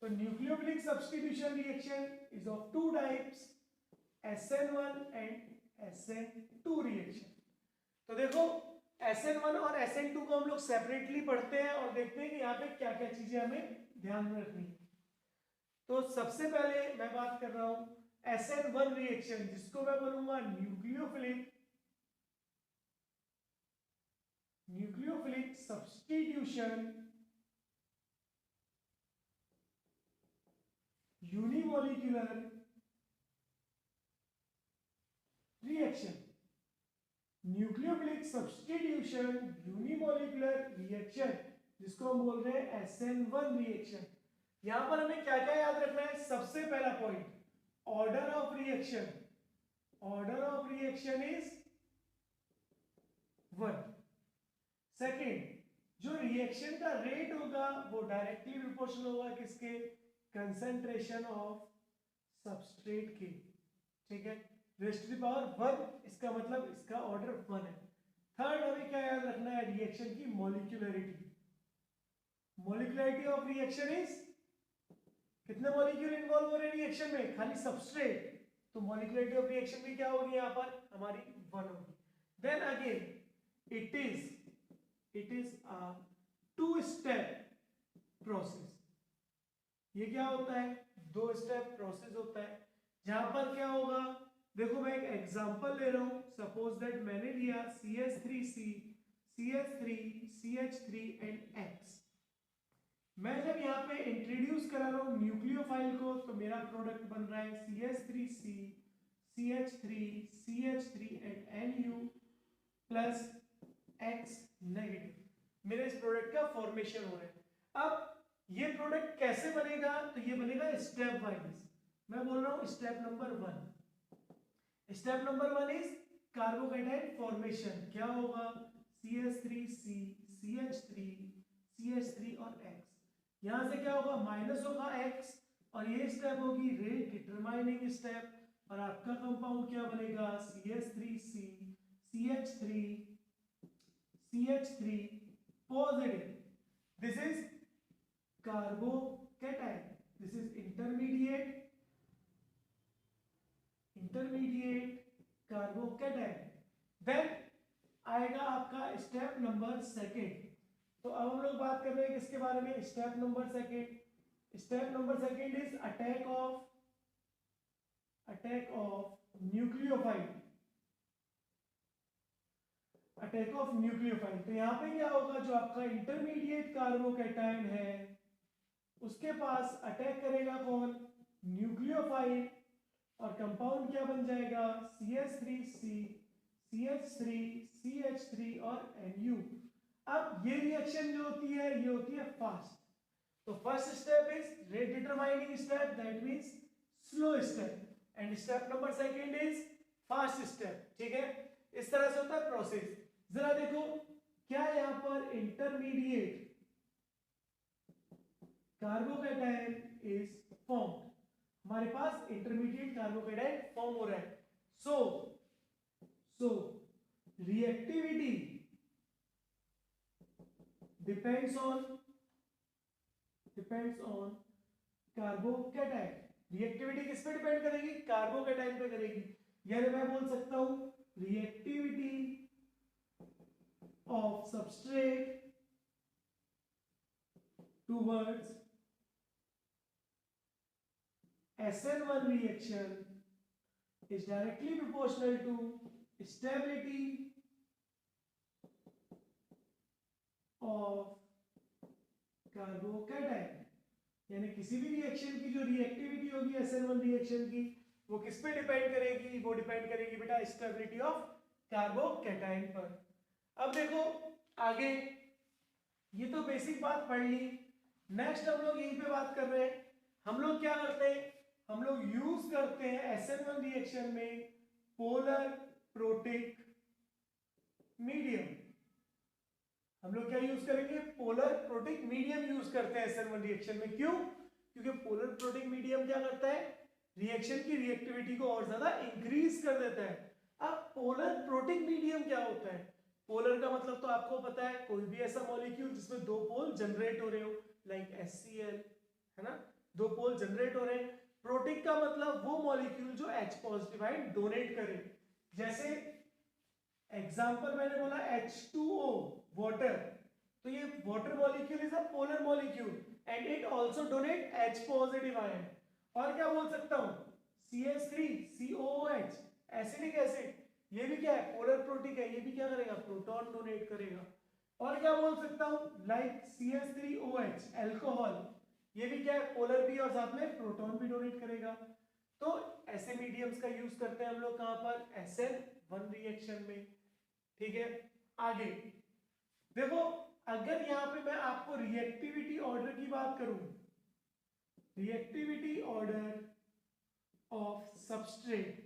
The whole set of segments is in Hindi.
तो nucleophilic substitution reaction is of two types, SN1 and SN2 reaction. तो देखो SN1 और SN2 को हम लोग सेपरेटली पढ़ते हैं और देखते हैं कि यहाँ पे क्या क्या चीजें हमें ध्यान में रखनी है। तो सबसे पहले मैं बात कर रहा हूं SN1 रिएक्शन, जिसको मैं बोलूंगा nucleophilic substitution unimolecular reaction. Nucleophilic substitution unimolecular reaction, जिसको हम बोल रहे हैं SN1 रिएक्शन। यहां पर हमें क्या क्या याद रखना है? सबसे पहला point, order of reaction. Order of reaction is 1। Second, जो रिएक्शन का रेट होगा वो डायरेक्टली प्रोपोर्शनल होगा किसके? कंसंट्रेशन ऑफ सबस्ट्रेट के। ठीक है, रेज़ टू द पावर 1, इसका मतलब इसका ऑर्डर 1 है। थर्ड, हमें क्या याद रखना है? रिएक्शन की molecularity. Molecularity of reaction is, कितने मॉलिक्यूल इन्वॉल्व हो रहे हैं रिएक्शन में? खाली सबस्ट्रेट, तो मॉलिक्यूलरिटी ऑफ रिएक्शन भी क्या होगी यहाँ पर? हमारी 1 होगी। Then again it is a 2 step process. ये क्या होता है? 2 स्टेप प्रोसेस होता है, जहां पर क्या होगा? देखो मैं एक एग्जांपल ले रहा हूं। सपोज दैट मैंने लिया CH3C, CH3, CH3 and X। मैं जब यहाँ पे इंट्रोड्यूस करा रहा हूं न्यूक्लियोफाइल को, तो मेरा प्रोडक्ट बन रहा है CH3C, CH3, CH3 and Nu plus X negative. मेरे इस प्रोडक्ट का फॉर्मेशन हो रहा है। अब ये प्रोडक्ट कैसे बनेगा? तो ये बनेगा स्टेप वाइज। मैं बोल रहा हूं step number 1। Step number 1 is carbocation formation. क्या होगा? CH3C, CH3, CH3 और X। यहां से क्या होगा? माइनस होगा X, और ये स्टेप होगी रेट डिटरमाइनिंग स्टेप, और आपका कंपाउंड क्या बनेगा? CH3C, CH3, CH3 पॉजिटिव। This is carbocation, this is intermediate carbocation. Then आएगा आपका स्टेप नंबर 2। तो अब हम लोग बात कर रहे हैं किसके बारे में? Step number 2। Step number 2 is attack of nucleophile. Attack of nucleophile. तो यहां पे क्या होगा? जो आपका इंटरमीडिएट कार्बोकेटाइन है उसके पास अटैक करेगा कौन? न्यूक्लियोफाइल, और कंपाउंड क्या बन जाएगा? CH3C, CH3, CH3 और Nu। अब ये रिएक्शन जो होती है ये होती है फास्ट। तो first step is rate determining step, that means slow step, and step number 2 is fast step. ठीक है, इस तरह से होता है प्रोसेस। जरा देखो क्या यहां पर इंटरमीडिएट कार्बोकेटाइन इज फॉर्म्ड। हमारे पास इंटरमीडिएट कार्बोकेटाइन फॉर्म हो रहा है। So reactivity depends on carbocation. Reactivity किस पे डिपेंड करेगी? कार्बोकेटाइन पे करेगी। यानी मैं बोल सकता हूं reactivity of substrate towards SN1 reaction is directly proportional to stability of carbocation. यानी किसी भी रिएक्शन की जो रिएक्टिविटी होगी SN1 रिएक्शन की, वो किस पे डिपेंड करेगी? वो डिपेंड करेगी बेटा स्टेबिलिटी ऑफ कार्बोकेटाइन पर। अब देखो आगे, ये तो बेसिक बात पढ़ ली। नेक्स्ट हम लोग यहीं पे बात कर रहे हैं। हम लोग क्या करते हैं? हम लोग यूज करते हैं SN1 रिएक्शन में पोलर प्रोटिक मीडियम। हम लोग क्या यूज करेंगे? पोलर प्रोटिक मीडियम यूज करते हैं SN1 रिएक्शन में। क्यों? क्योंकि पोलर प्रोटिक मीडियम क्या करता है? रिएक्शन की रिएक्टिविटी को और ज्यादा इंक्रीज कर देता है। अब पोलर प्रोटिक मीडियम क्या होता है? पोलर का मतलब तो आपको पता है, कोई भी ऐसा मॉलिक्यूल जिसमें 2 पोल जनरेट हो रहे हो, लाइक HCl, है ना, दो पोल जनरेट हो रहे हैं। प्रोटिक का मतलब वो मॉलिक्यूल जो H पॉजिटिव आयन डोनेट करे, जैसे एग्जांपल मैंने बोला H2O वाटर, तो ये water molecule is a polar molecule and it also donate H positive ion. और क्या बोल सकता हूं, CH3COOH एसिडिक एसिड, ये भी क्या है, पोलर प्रोटिक है, ये भी क्या करेगा, प्रोटॉन डोनेट करेगा। और क्या बोल सकता हूं, लाइक CH3OH अल्कोहल, ये भी क्या है, पोलर भी और साथ में प्रोटॉन भी डोनेट करेगा। तो ऐसे मीडियम्स का यूज करते हैं हम लोग कहां पर, SN1 रिएक्शन में। ठीक है, आगे देखो, अगर यहां पे मैं आपको रिएक्टिविटी ऑर्डर की बात करूं, reactivity order of substrate,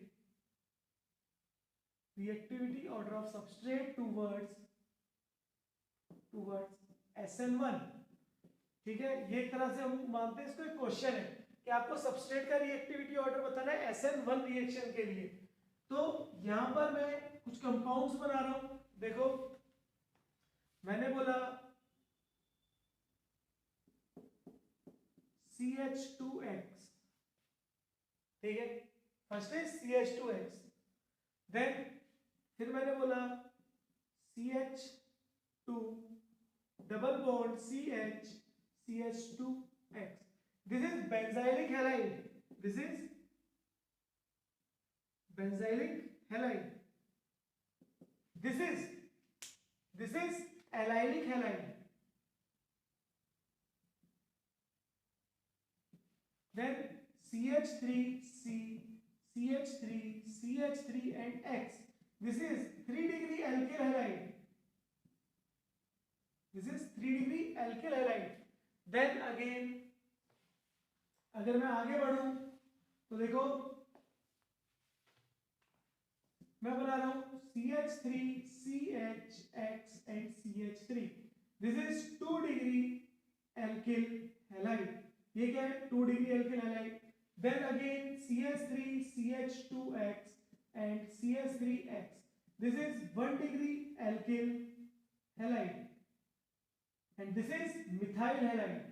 reactivity order of substrate towards SN1, ठीक है, ये एक तरह से हम मानते हैं इसको एक क्वेश्चन है कि आपको सबस्ट्रेट का रिएक्टिविटी ऑर्डर बताना है SN1 रिएक्शन के लिए। तो यहां पर मैं कुछ कंपाउंड्स बना रहा हूं, देखो मैंने बोला CH2X, ठीक है, फर्स्ट इज CH2X, देन फिर मैंने बोला CH2 double bond CH2X, this is benzylic halide, this is benzylic halide, this is allylic halide, then CH3C, CH3 and X, this is 3 degree alkyl halide, this is 3 degree alkyl halide। then again अगर मैं आगे बढ़ूं तो देखो मैं बना रहा हूं CH3 CHX and CH3, this is 2 degree alkyl halide, ये क्या है, 2 degree alkyl halide। then again CH3 CH2X and CH3X, this is 1 degree alkyl halide and this is methyl halide,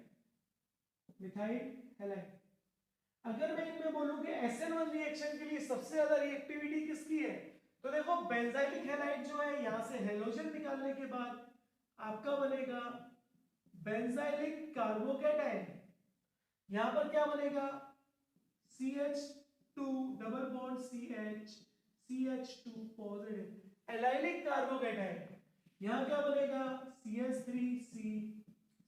methyl halide। अगर मैं इनमें बोलूं कि SN1 रिएक्शन के लिए सबसे ज्यादा रिएक्टिविटी किसकी है, तो देखो बेंजाइलिक हैलाइड जो है, यहां से हेलोजन निकालने के बाद आपका बनेगा बेंजाइलिक कार्बोकैटायन, यहां पर क्या बनेगा CH2 double bond CH2 positive allylic carbocation, यहां क्या बनेगा CH3C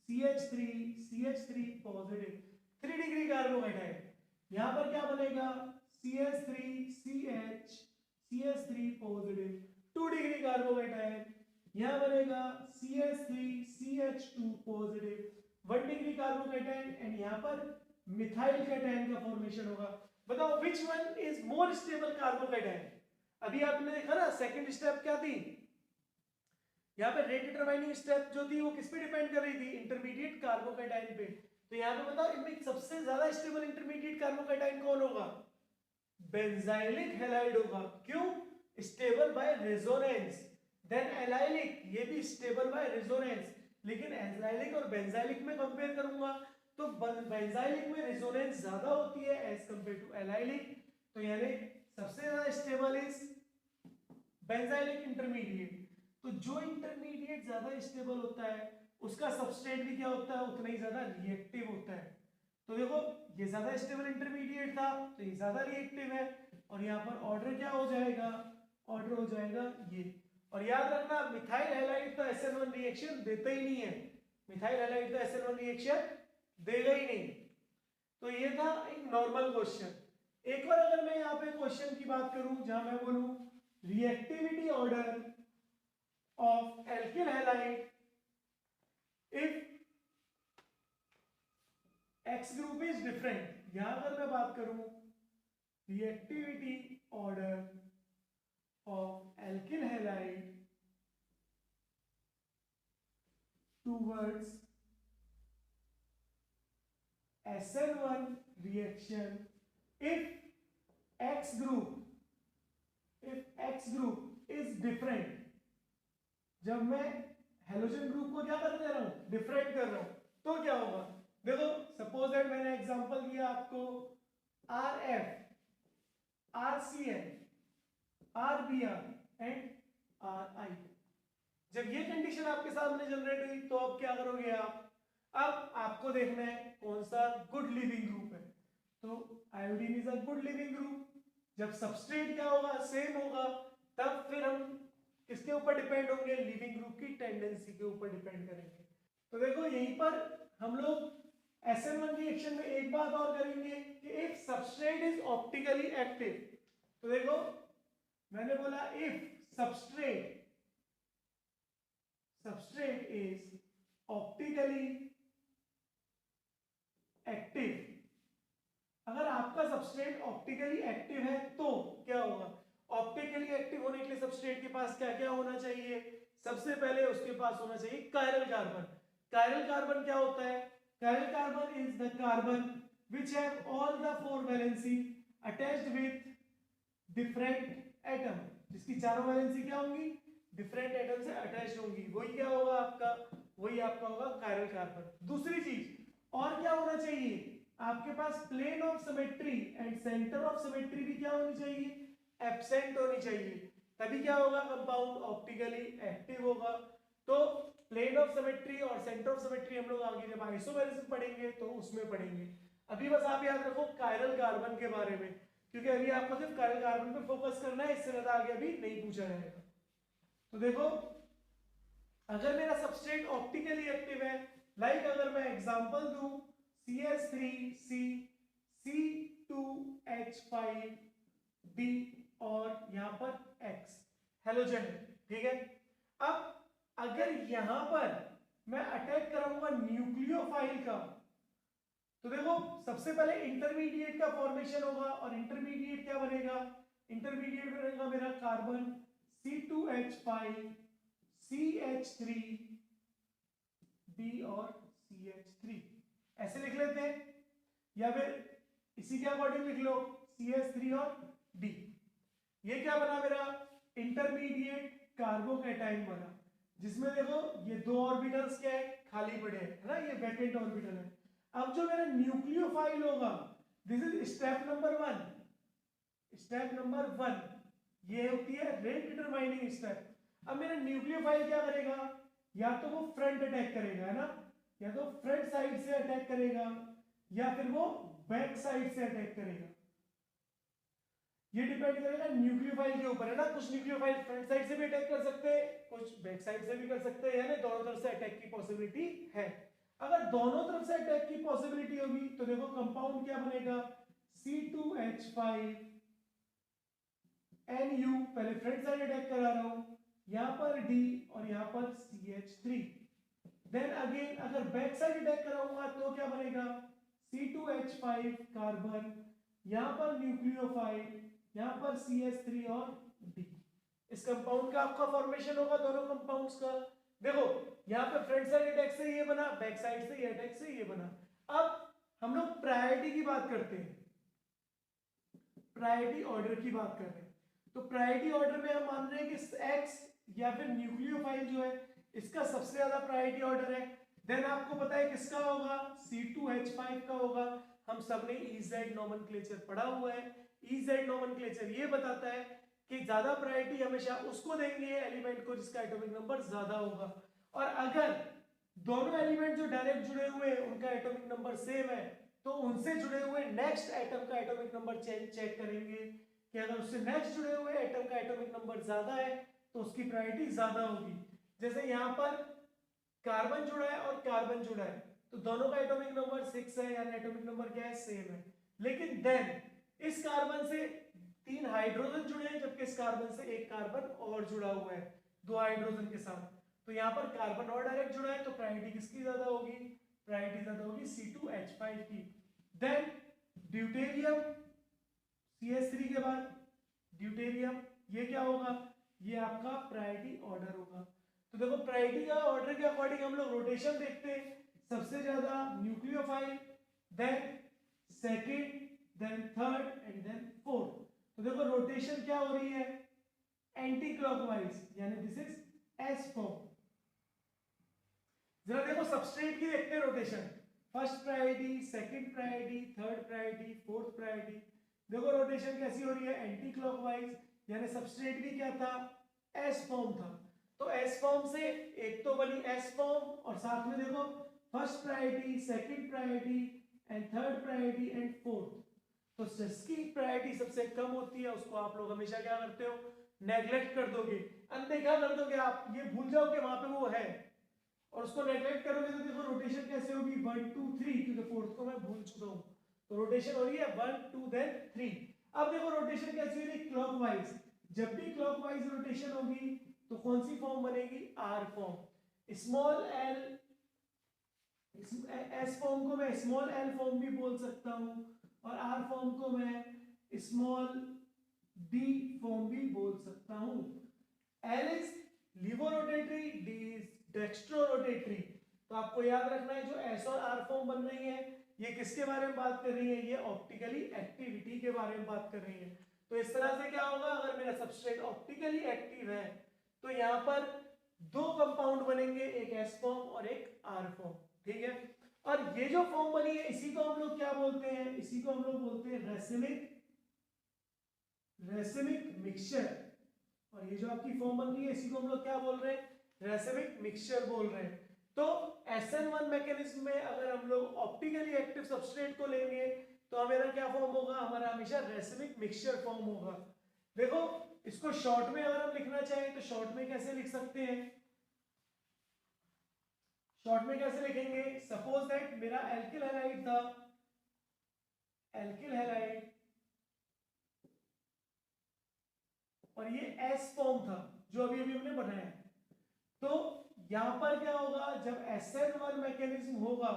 CH3 positive 3 degree carbocation, यहां पर क्या बनेगा CH3 पॉजिटिव 2 डिग्री कार्बोकैटायन, यहां बनेगा CH3CH2 positive 1 degree carbocation and यहां पर मिथाइल कैटायन का फॉर्मेशन होगा। बताओ which one is more stable carbocation. अभी आपने देखा ना सेकंड स्टेप क्या थी, यहाँ पे रेट डिटरमाइनिंग स्टेप जो थी वो किस पे डिपेंड कर रही थी, इंटरमीडिएट कार्बोकैटायन पे। तो यहाँ पे बताओ इनमें सबसे ज्यादा स्टेबल इंटरमीडिएट कार्बोकैटायन कौन होगा, बेंजाइलिक हैलाइड होगा, क्यों, stable by resonance. Then allylic, ये भी स्टेबल बाय रेजोनेंस, लेकिन एलाइलिक और बेंजाइलिक में कंपेयर करूंगा तो बेंजाइलिक में रेजोनेंस ज्यादा होती है एज कंपेयर टू एलाइलिक, तो यानी सबसे ज्यादा स्टेबल इज बेंजाइलिक इंटरमीडिएट। तो जो इंटरमीडिएट ज्यादा स्टेबल होता है उसका सबस्ट्रेट भी क्या होता है, उतना ही ज्यादा रिएक्टिव होता है। तो देखो ये ज्यादा स्टेबल इंटरमीडिएट था तो ये ज्यादा रिएक्टिव है, और यहाँ पर ऑर्डर क्या हो जाएगा, ऑर्डर हो जाएगा ये। और याद रखना मिथाइल हैलाइड तो SN1 रिएक्शन देता ही नहीं है, मिथाइल हैलाइड तो SN1 रिएक्शन देगा ही नहीं। तो ये था एक नॉर्मल क्वेश्चन। एक बार अगर मैं यहाँ पे क्वेश्चन की बात करूं जहां मैं बोलूं reactivity order of alkyl halide if X group is different, यहां अगर मैं बात करूं reactivity order of alkyl halide towards SN1 reaction if X group is different, जब मैं हेलोजन ग्रुप को क्या कर दे रहा हूं, डिफरेंट कर रहा हूं, तो क्या होगा, देखो सपोज दैट मैंने एग्जांपल दिया आपको RF, RCl, RBr and RI। जब ये कंडीशन आपके सामने जनरेट हुई तो अब क्या करोगे आप? अब आपको देखना है कौन सा गुड लिविंग ग्रुप है। तो iodine is a good leaving group. जब सबस्ट्रेट क्या होगा? सेम होगा। तब फिर हम किसके ऊपर डिपेंड होंगे? लिविंग ग्रुप की टेंडेंसी के ऊपर डिपेंड करेंगे। तो देखो यहीं पर हम लोग SN1 रिएक्शन में एक बात और करेंगे कि if substrate is optically active, तो देखो मैंने बोला if substrate is optically active, अगर आपका सबस्ट्रेट ऑप्टिकली एक्टिव है तो क्या होगा? ऑप्टिकली एक्टिव होने के लिए सबस्ट्रेट के पास क्या क्या होना चाहिए? सबसे पहले उसके पास होना चाहिए कायरल कार्बन। कायरल कार्बन क्या होता है? Chiral carbon is the carbon which have all the four valency attached with different atom, जिसकी चारों वैलेंसी क्या होंगी? डिफरेंट एटम से अटैच्ड होंगी। वही क्या होगा आपका? वही आपका होगा कायरल कार्बन। दूसरी चीज और क्या होना चाहिए? आपके पास plane of symmetry and centre of symmetry भी क्या होनी चाहिए? एब्सेंट होनी चाहिए। तभी क्या होगा? कंपाउंड ऑप्टिकली एक्टिव होगा। तो प्लेन ऑफ सिमेट्री और सेंटर ऑफ सिमेट्री हम लोग आगे जब आइसोमेरिज्म पढ़ेंगे तो उसमें पढ़ेंगे। अभी बस आप याद रखो कायरल कार्बन के बारे में, क्योंकि अभी आपको सिर्फ कायरल कार्बन पे फोकस करना है, इससे ज्यादा आगे अभी नहीं पूछा जाएगा। तो देखो अगर मेरा सबस्ट्रेट ऑप्टिकली एक्टिव है, लाइक अगर मैं एग्जांपल दूं CS3C C2H5B और यहां पर X हेलोजन, ठीक है। अब अगर यहां पर मैं अटैक कराऊंगा न्यूक्लियोफाइल का, तो देखो सबसे पहले इंटरमीडिएट का फॉर्मेशन होगा और इंटरमीडिएट क्या बनेगा? इंटरमीडिएट बनेगा मेरा कार्बन C2H5 CH3B और CH3, ऐसे लिख लेते हैं, या फिर इसी के अकॉर्डिंग लिख लो CH3 और D। ये क्या बना मेरा? इंटरमीडिएट कार्बोकैटायन बना, जिसमें देखो ये दो ऑर्बिटल्स क्या है? खाली पड़े हैं, है ना, ये वैकेंट ऑर्बिटल है। अब जो मेरा न्यूक्लियोफाइल होगा, this is step number 1। Step number 1 ये होती है रेट डिटरमाइनिंग स्टेप। अब मेरा न्यूक्लियोफाइल क्या करेगा? या तो वो फ्रंट अटैक करेगा, है ना, या तो फ्रंट साइड से अटैक करेगा या फिर वो बैक साइड से अटैक करेगा। ये डिपेंड करेगा न्यूक्लियोफाइल के ऊपर, है ना। कुछ न्यूक्लियोफाइल फ्रंट साइड से भी अटैक कर सकते हैं, कुछ बैक साइड से भी कर सकते हैं, यानी दोनों तरफ से अटैक की पॉसिबिलिटी है। अगर दोनों तरफ से अटैक की पॉसिबिलिटी होगी तो देखो कंपाउंड क्या बनेगा? C2H5Nu, पहले फ्रंट साइड अटैक करा रहा हूं, यहां पर D और यहां पर CH3। देन अगेन अगर बैक साइड अटैक कराऊंगा तो क्या बनेगा? C2H5 कार्बन, यहां पर न्यूक्लियोफाइल, यहां पर CH3 और D। इस कंपाउंड का आपका फॉर्मेशन होगा दोनों कंपाउंड्स का। देखो यहां पे फ्रंट साइड अटैक से ये बना, बैक साइड से ये अटैक से ये बना। अब हम लोग प्रायोरिटी की बात करते हैं, प्रायोरिटी ऑर्डर की बात कर रहे हैं। तो प्रायोरिटी ऑर्डर में हम मान रहे हैं कि X या फिर न्यूक्लियोफाइल जो है इसका सबसे ज्यादा प्रायोरिटी ऑर्डर है। देन आपको पता है किसका होगा? C2H5 का होगा। हम सबने EZ नोमेनक्लेचर पढ़ा हुआ है। EZ नोमेनक्लेचर ये बताता है कि ज्यादा प्रायोरिटी हमेशा उसको देंगे एलिमेंट को जिसका एटॉमिक नंबर ज्यादा होगा। और अगर दोनों एलिमेंट जो डायरेक्ट जुड़े हुए हैं उनका एटॉमिक नंबर सेम है तो उनसे जुड़े हुए नेक्स्ट एटम का एटॉमिक नंबर चेक करेंगे कि अगर उससे नेक्स्ट जुड़े हुए एटम का एटॉमिक नंबर ज्यादा है तो उसकी प्रायोरिटी ज्यादा होगी। जैसे यहाँ पर कार्बन जुड़ा है और कार्बन जुड़ा है तो दोनों का एटॉमिक नंबर 6 है, यानी एटॉमिक नंबर क्या है? सेम है। लेकिन देन इस कार्बन से 3 हाइड्रोजन जुड़े हैं जबकि इस कार्बन से एक कार्बन और जुड़ा हुआ है 2 हाइड्रोजन के साथ, तो यहाँ पर कार्बन और डायरेक्ट जुड़ा है तो प्रायोरिटी किसकी ज्यादा होगी? प्रायोरिटी ज्यादा होगी C2H5 की। देन ड्यूटेरियम CH3 के बाद ड्यूटेरियम, ये क्या होगा? ये आपका प्रायोरिटी ऑर्डर होगा। तो देखो प्रायोरिटी का ऑर्डर के अकॉर्डिंग हम लोग रोटेशन देखते हैं, सबसे ज्यादा nucleophile, then second, then third and then fourth. तो देखो रोटेशन क्या हो रही है? एंटी क्लॉकवाइज, यानी दिस इज S फॉर्म। जरा देखो सबस्ट्रेट की देखते हैं rotation. First priority, second priority, third priority, fourth priority. देखो रोटेशन कैसी हो रही है, एंटी क्लॉकवाइज, यानी सबस्ट्रेट भी क्या था, एस फॉर्म था। तो एस फॉर्म से एक तो बनी एस फॉर्म, और साथ में देखो first priority, second priority and third priority and fourth. तो जिसकी प्रायोरिटी सबसे कम होती है उसको आप लोग हमेशा क्या करते हो, नेग्लेक्ट कर दोगे, अनदेखा कर दोगे, आप ये भूल जाओ कि वहां पे वो है, और उसको नेग्लेक्ट करोगे तो देखो रोटेशन कैसे होगी, 1 2 3, क्योंकि फोर्थ को मैं भूल चुका हूं। तो रोटेशन हो रही है 1 2 देन 3। अब देखो रोटेशन कैसी हो रही है, क्लॉकवाइज। जब भी क्लॉकवाइज रोटेशन होगी तो कौन सी फॉर्म बनेगी, R form. Small l, S form को मैं स्मॉल एल फॉर्म भी बोल सकता हूं, और आर फॉर्म को मैं स्मॉल डी फॉर्म भी बोल सकता हूं। L is laevorotatory, D is dextrorotatory. तो आपको याद रखना है जो एस और आर फॉर्म बन रही है ये किसके बारे में बात कर रही है, ये ऑप्टिकली एक्टिविटी के बारे में बात कर रही है। तो इस तरह से क्या होगा, अगर मेरा सबस्ट्रेट ऑप्टिकली एक्टिव है तो यहाँ पर दो कंपाउंड बनेंगे, एक एस फॉर्म और एक आर फॉर्म, ठीक है। और ये जो फॉर्म बनी है इसी को हम लोग क्या बोलते हैं, इसी को हम लोग बोलते हैं रेसिमिक मिक्सचर। और ये जो आपकी फॉर्म बन रही है इसी को हम लोग क्या बोल रहे हैं, रेसिमिक मिक्सचर बोल रहे हैं। तो SN1 मैकेनिज्म में अगर हम लोग ऑप्टिकली एक्टिव सबस्ट्रेट को लेंगे तो हमारा क्या फॉर्म होगा, हमारा हमेशा रेसिमिक मिक्सचर फॉर्म होगा। देखो इसको शॉर्ट में अगर हम लिखना चाहें तो शॉर्ट में कैसे लिख सकते हैं, शॉर्ट में कैसे लिखेंगे, सपोज दैट मेरा एल्किल हैलाइड था, एल्किल हैलाइड, और ये एस फॉर्म था जो अभी अभी हमने बनाया। तो यहां पर क्या होगा, जब SN1 मैकेनिज्म होगा,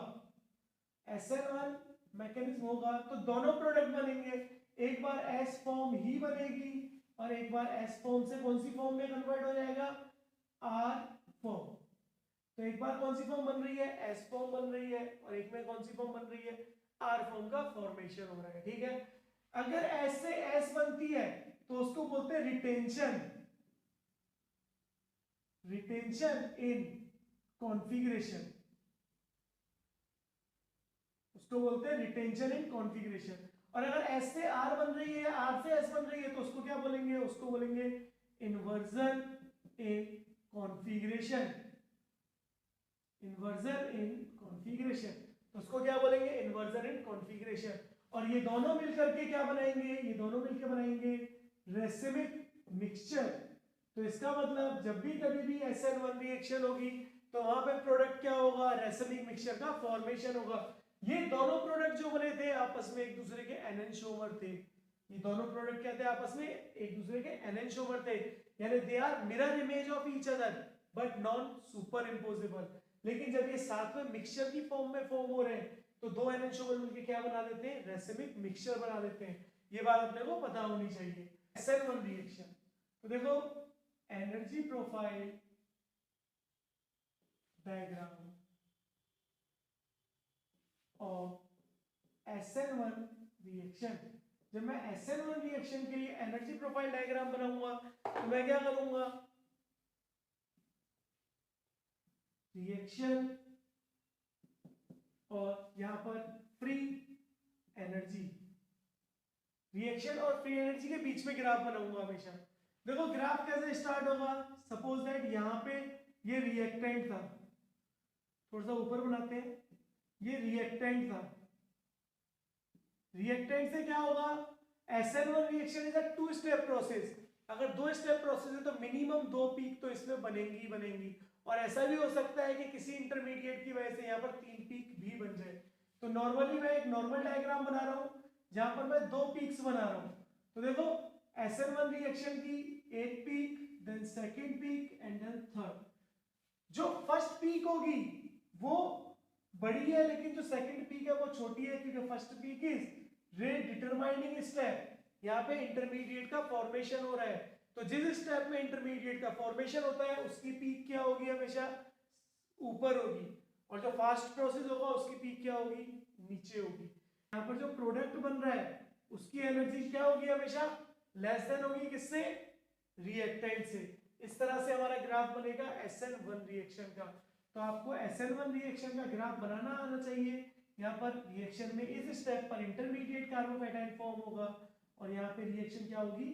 SN1 मैकेनिज्म होगा तो दोनों प्रोडक्ट बनेंगे, एक बार एस फॉर्म ही बनेगी और एक बार एस फॉर्म से कौन सी फॉर्म में कन्वर्ट हो जाएगा, आर फॉर्म। तो एक बार कौन सी फॉर्म बन रही है, एस फॉर्म बन रही है, और एक में कौन सी फॉर्म बन रही है, आर फॉर्म का फॉर्मेशन हो रहा है, ठीक है। अगर एस से एस बनती है तो उसको बोलते हैं रिटेंशन, रिटेंशन इन कॉन्फ़िगरेशन, उसको बोलते हैं रिटेंशन इन कॉन्फ़िगरेशन। और अगर एस से आर बन रही है, आर से एस बन रही है तो उसको क्या बोलेंगे, उसको बोलेंगे inversion in configuration, inversion in configuration. तो उसको क्या बोलेंगे, इन्वर्जन इन कॉन्फ़िगरेशन। और ये दोनों मिलकर के क्या बनाएंगे, ये दोनों मिलकर बनाएंगे रेसिमिक मिक्सचर। तो इसका मतलब जब भी कभी भी SN1 रिएक्शन होगी तो वहां पे प्रोडक्ट क्या होगा, रेसिमिक मिक्सचर का फॉर्मेशन होगा। ये दोनों प्रोडक्ट जो बने थे आपस में एक दूसरे के एनेंटियोमर थे, ये दोनों प्रोडक्ट क्या थे, आपस में एक दूसरे के एनेंटियोमर थे, यानी they are mirror image of each other but non superimposable. लेकिन जब ये साथ में मिक्सचर की फॉर्म में फॉर्म हो रहे हैं तो दो एनेंटियोमर मिलकर क्या बना देते हैं, रेसिमिक मिक्सचर बना देते हैं। ये बात अपने को पता होनी चाहिए। SN1 रिएक्शन, तो देखो energy profile diagram of SN1 reaction. जब मैं SN1 रिएक्शन के लिए एनर्जी प्रोफाइल डायग्राम बनाऊंगा तो मैं क्या करूंगा, रिएक्शन और यहां पर फ्री एनर्जी, रिएक्शन और फ्री एनर्जी के बीच में ग्राफ बनाऊंगा हमेशा। देखो ग्राफ कैसे स्टार्ट होगा, सपोज दैट यहां पे ये रिएक्टेंट था, थोड़ा सा ऊपर बनाते हैं, ये रिएक्टेंट था, रिएक्टेंट से क्या होगा, SN1 reaction is a two step process. अगर दो स्टेप प्रोसेस है तो मिनिमम दो पीक तो इसमें बनेंगी ही बनेंगी, और ऐसा भी हो सकता है कि किसी इंटरमीडिएट की वजह से यहाँ पर तीन पीक भी बन जाए। तो नॉर्मली मैं एक नॉर्मल डायग्राम बना रहा हूँ जहां पर मैं दो पीक्स बना रहा हूँ। तो देखो SN1 रिएक्शन की एक peak, then second peak and then third. जो फर्स्ट पीक होगी वो बड़ी है लेकिन जो सेकंड पीक है वो छोटी है, क्योंकि first peak is rate determining step, यहाँ पे इंटरमीडिएट का फॉर्मेशन हो रहा है। तो जिस स्टेप में इंटरमीडिएट का फॉर्मेशन होता है उसकी पीक क्या होगी, हमेशा ऊपर होगी, और जो फास्ट प्रोसेस होगा उसकी पीक क्या होगी, नीचे होगी। यहाँ पर जो प्रोडक्ट बन रहा है उसकी एनर्जी क्या होगी, हमेशा लेस देन होगी, किससे, रिएक्टेंट से। इस तरह से हमारा ग्राफ बनेगा SN1 रिएक्शन का। तो आपको SN1 रिएक्शन का ग्राफ बनाना आना चाहिए यहाँ पर रिएक्शन में इस स्टेप पर इंटरमीडिएट कार्बोकैटायन फॉर्म होगा और यहाँ पे रिएक्शन क्या होगी,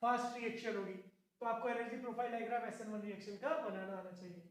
फास्ट रिएक्शन होगी। तो आपको energy profile diagram SN1 reaction का बनाना आना चाहिए।